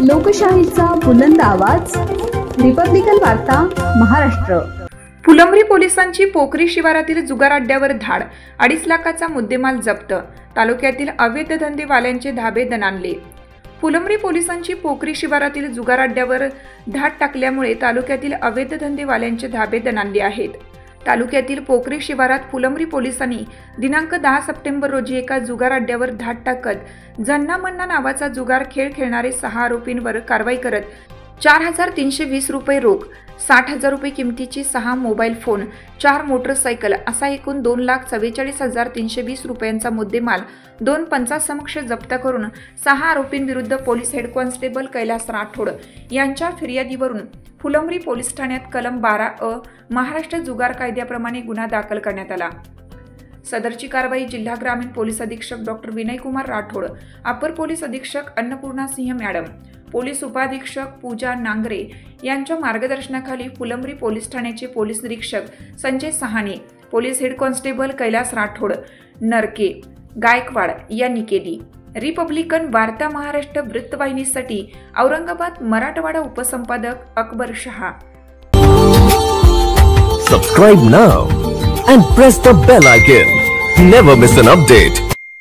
लोकशाहीचा बुलंद आवाज, रिपब्लिकन वार्ता महाराष्ट्र। फुलंब्री पोलिसांची पोखरी शिवारातील जुगार अड्ड्यावर धाड, 2.5 लाखाचा मुद्देमाल जप्त, तालुक्यातील अवैध धंदेवाल्यांचे धाबे दणाणले। फुलंब्री पोलिसांची पोखरी शिवारातील जुगार अड्ड्यावर धाड टाकल्यामुळे तालुक्यातील अवैध धंदेवाल्यांचे धाबे दणाणले आहेत। तालुक्यातील पोखरी शिवारात फुलंब्री पोलिसांनी दिनांक 10 सप्टेंबर रोजी एका जुगार अड्ड्यावर धाड टाकत जन्ना मन्ना नावाचा जुगार खेळ खेळणारे 6 आरोपींवर कारवाई करत 4,320 रुपये रोख, 60,000 रुपये किमतीची 6 मोबाईल फोन, 4 मोटरसायकल असा एकूण 2,44,320 रुपयांचा मुद्देमाल 2 पंचासमक्ष जप्त करून 6 आरोपींविरुद्ध police head constable Kailas Rathod यांच्या फिर्यादीवरून फुलंब्री पोलीस ठाण्यात कलम 12A महाराष्ट्र जुगार कायद्याप्रमाणे गुन्हा दाखल करण्यात आला। सदरची कारवाई जिल्हा ग्रामीण पोलीस अधीक्षक डॉक्टर विनयकुमार राठोड, अपर पोलीस अधीक्षक अन्नपूर्णा सिंह मॅडम, पोलीस उपाधीक्षक पूजा नांगरे यांच्या मार्गदर्शनाखाली फुलंब्री पोलीस ठाण्याचे पोलीस निरीक्षक Sanjay Sahane, police head constable Kailas Rathod, Narke Gaikwad यांनी केली। रिपब्लिकन वार्ता Maharashtra वृत्तवाहिनीसाठी Aurangabad Marathwada उपसंपादक Akbar Shah. Subscribe now and press the bell icon. Never miss an update.